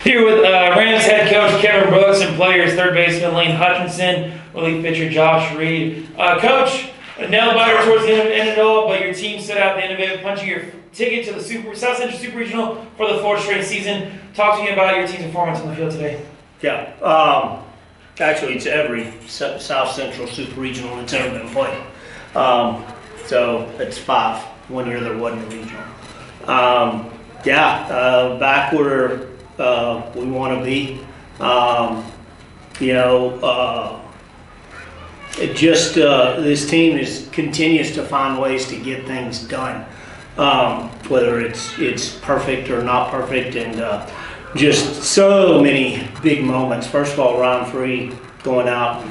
Here with Rams head coach Kevin Brooks and players third baseman Lane Hutchinson, relief pitcher Josh Reed. Coach, a nail biter towards the end of it all, but your team stood out at the end of it, punching your ticket to the South Central Super Regional for the fourth straight season. Talk to me about your team's performance on the field today. Yeah, actually it's every South Central Super Regional that's ever been played. So it's 5. 1 year there wasn't a regional. Back where we want to be. This team continues to find ways to get things done, whether it's perfect or not perfect, and just so many big moments. First of all, Ron Free going out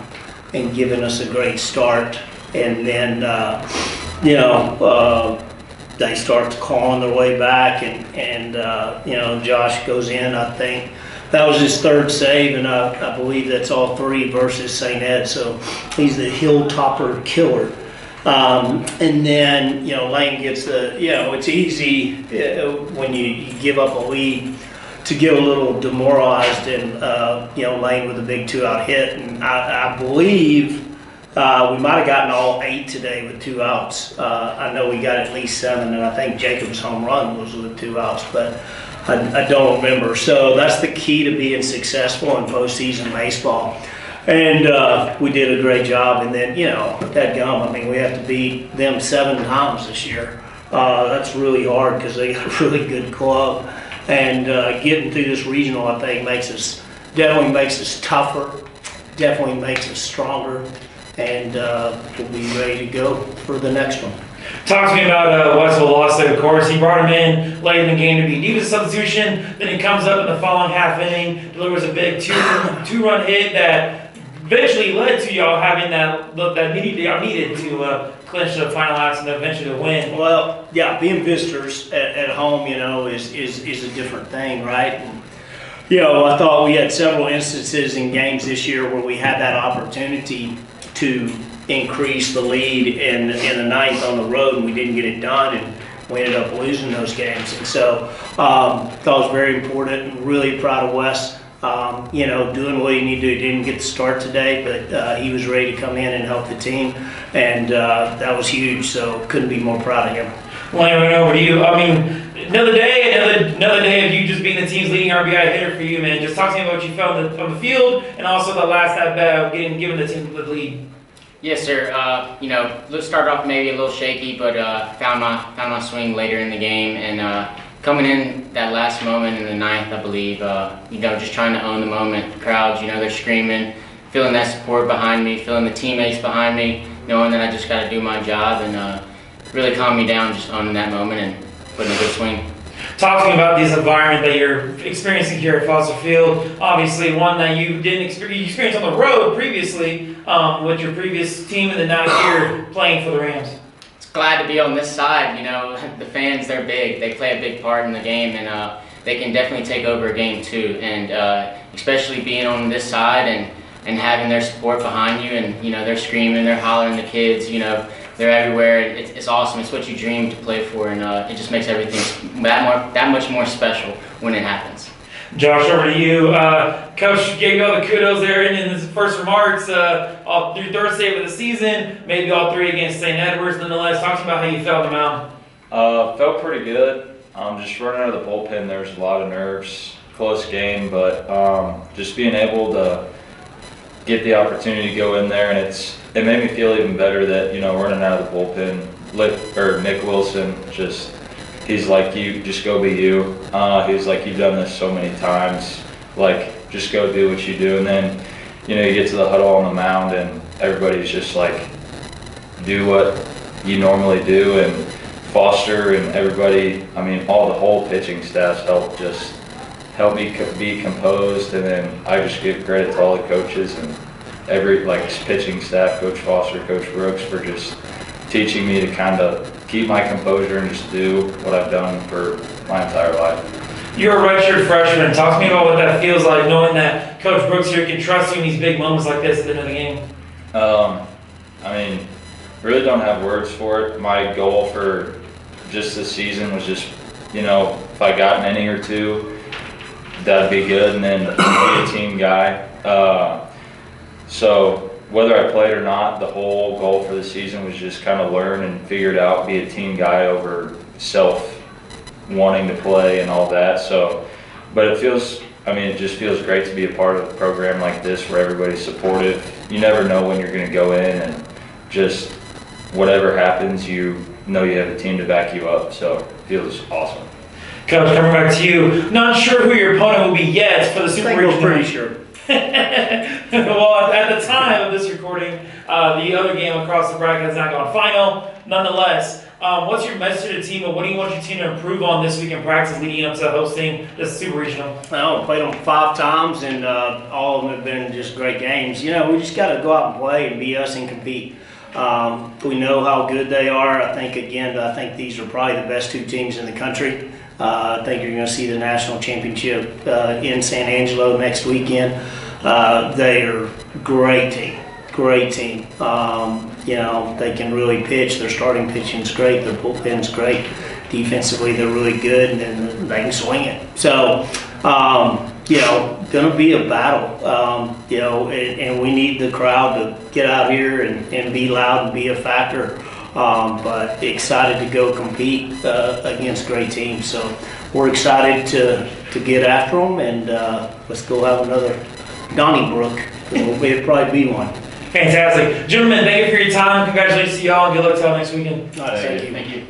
and giving us a great start, and then they start clawing their way back, and Josh goes in. I think that was his third save, and I believe that's all 3 versus St. Ed. So he's the hill-topper killer. And then Lane gets it's easy when you give up a lead to get a little demoralized, and Lane with a big 2-out hit, and I believe. We might have gotten all 8 today with 2 outs. I know we got at least 7, and I think Jacob's home run was with 2 outs, but I don't remember. So that's the key to being successful in postseason baseball. And we did a great job. And then, we have to beat them 7 times this year. That's really hard because they got a really good club. And getting through this regional, I think, definitely makes us tougher, definitely makes us stronger. And we'll be ready to go for the next one. Talk to me about Westville lost, of course. He brought him in late in the game to be deep as a substitution. Then he comes up in the following half inning, delivers a big two-run hit that eventually led to y'all having that y'all needed to clinch the final outs and eventually to win. Well, yeah, being visitors at home, is a different thing, right? And, I thought we had several instances in games this year where we had that opportunity to increase the lead in the 9th on the road, and we didn't get it done, and we ended up losing those games. And so thought it was very important, and really proud of Wes, doing what he needed to do. He didn't get the start today, but he was ready to come in and help the team, and that was huge, so couldn't be more proud of him. Lane, right over to you. Another day of you just being the team's leading RBI hitter for you, man. Just talk to me about what you felt on the field, and also the last at-bat giving the team the lead. Yes, sir. Let's start off maybe a little shaky, but found my swing later in the game, and coming in that last moment in the 9th, I believe. Just trying to own the moment. The crowds, they're screaming, feeling that support behind me, feeling the teammates behind me, knowing that I just got to do my job, and really calmed me down just owning that moment and putting a good swing. Talking about this environment that you're experiencing here at Foster Field, obviously one that you didn't experience on the road previously with your previous team, and then now here playing for the Rams. It's glad to be on this side. The fans, they're big. They play a big part in the game, and they can definitely take over a game too. And especially being on this side and having their support behind you, and they're screaming, they're hollering, the kids, they're everywhere. It's awesome. It's what you dream to play for, and it just makes everything that much more special when it happens. Josh, over to you. Coach gave you all the kudos there in his first remarks. All through third save of the season, maybe all 3 against St. Edwards. Nonetheless, talk to me about how you felt on the mound. Felt pretty good. Just running out of the bullpen, there was a lot of nerves. Close game, but just being able to get the opportunity to go in there, and it made me feel even better that running out of the bullpen, Nick Wilson, he's like, you just go be you. He's like, you've done this so many times, like just go do what you do. And then you get to the huddle on the mound, and everybody's just like, do what you normally do. And Foster and everybody, the whole pitching staff help me be composed, and then I just give credit to all the coaches and every pitching staff, Coach Foster, Coach Brooks, for just teaching me to kind of keep my composure and just do what I've done for my entire life. You're a redshirt freshman. Talk to me about what that feels like, knowing that Coach Brooks here can trust you in these big moments like this at the end of the game. Really don't have words for it. My goal for just this season was just, if I got an inning or 2, that'd be good, and then be a team guy. So whether I played or not, the whole goal for the season was just kind of learn and figure it out, be a team guy over self wanting to play and all that. So, but it just feels great to be a part of a program like this where everybody's supportive. You never know when you're going to go in, and just whatever happens, you know you have a team to back you up. So it feels awesome. Coach, coming back to you. Not sure who your opponent will be yet for the I Super think we're Regional. pretty sure. Well, at the time of this recording, the other game across the bracket has not gone final. Nonetheless, what's your message to the team, and what do you want your team to improve on this week in practice leading up to hosting this Super Regional? Well, played them 5 times, and all of them have been just great games. You know, we just got to go out and play and be us and compete. We know how good they are. I think these are probably the best 2 teams in the country. I think you're going to see the national championship in San Angelo next weekend. They are a great team. You know, they can really pitch. Their starting pitching's great. Their bullpen's great. Defensively, they're really good, and then they can swing it. So, you know, going to be a battle. You know, and we need the crowd to get out here and be loud and be a factor. But excited to go compete against great teams. So we're excited to get after them, and let's go have another Donnybrook. It'll probably be one. Fantastic. Gentlemen, thank you for your time. Congratulations to y'all, and good luck to y'all next weekend. All right, thank you. Thank you.